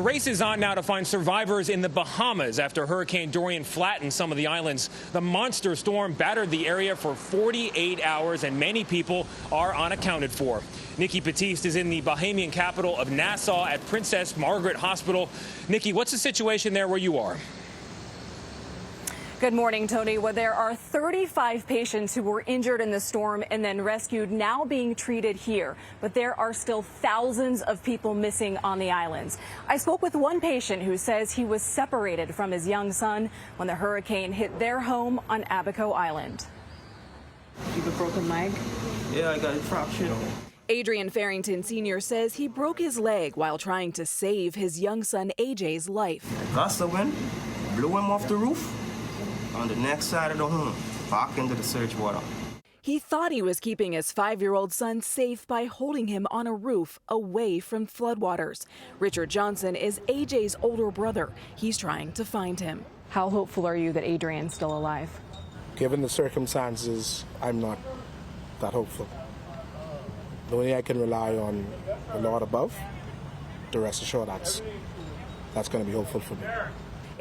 The race is on now to find survivors in the Bahamas after Hurricane Dorian flattened some of the islands. The monster storm battered the area for 48 hours, and many people are unaccounted for. Nikki Battiste is in the Bahamian capital of Nassau at Princess Margaret Hospital. Nikki, what's the situation there where you are? Good morning, Tony. Well, there are 35 patients who were injured in the storm and then rescued, now being treated here. But there are still thousands of people missing on the islands. I spoke with one patient who says he was separated from his young son when the hurricane hit their home on Abaco Island. You have a broken leg? Yeah, I got it fractured. Adrian Farrington Sr. says he broke his leg while trying to save his young son AJ's life. Gust of wind blew him off the roof on the next side of the home, back into the surge water. He thought he was keeping his 5-year-old son safe by holding him on a roof away from floodwaters. Richard Johnson is AJ's older brother. He's trying to find him. How hopeful are you that Adrian's still alive? Given the circumstances, I'm not that hopeful. The only I can rely on the Lord above. The rest assured that's going to be hopeful for me.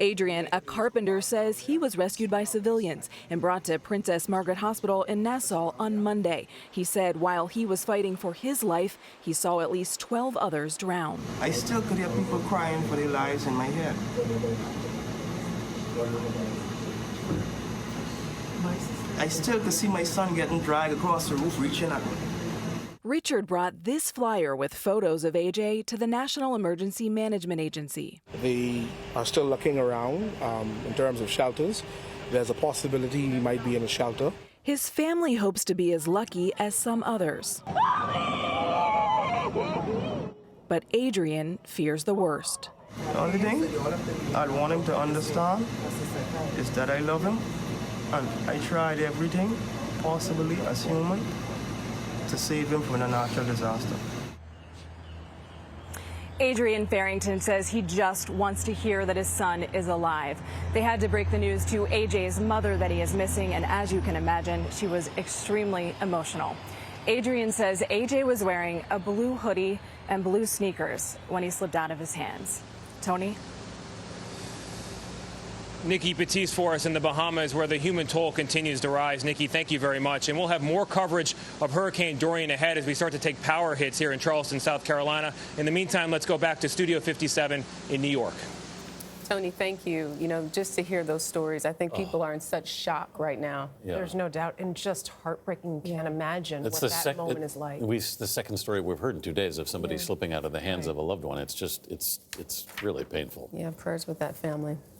Adrian, a carpenter, says he was rescued by civilians and brought to Princess Margaret Hospital in Nassau on Monday. He said while he was fighting for his life, he saw at least 12 others drown. I still could hear people crying for their lives in my head. I still could see my son getting dragged across the roof, reaching at me. Richard brought this flyer with photos of AJ to the National Emergency Management Agency. They are still looking around in terms of shelters. There's a possibility he might be in a shelter. His family hopes to be as lucky as some others. But Adrian fears the worst. The only thing I want him to understand is that I love him, and I tried everything possibly as human to save him from a natural disaster. Adrian Farrington says he just wants to hear that his son is alive. They had to break the news to AJ's mother that he is missing, and as you can imagine, she was extremely emotional. Adrian says AJ was wearing a blue hoodie and blue sneakers when he slipped out of his hands. Tony? Nikki Battiste for us in the Bahamas, where the human toll continues to rise. Nikki, thank you very much. And we'll have more coverage of Hurricane Dorian ahead as we start to take power hits here in Charleston, South Carolina. In the meantime, let's go back to Studio 57 in New York. Tony, thank you. You know, just to hear those stories, I think people are in such shock right now. Yeah. There's no doubt, and just heartbreaking. Can't imagine what that moment is like. The second story we've heard in 2 days of somebody slipping out of the hands of a loved one. It's really painful. Yeah, prayers with that family.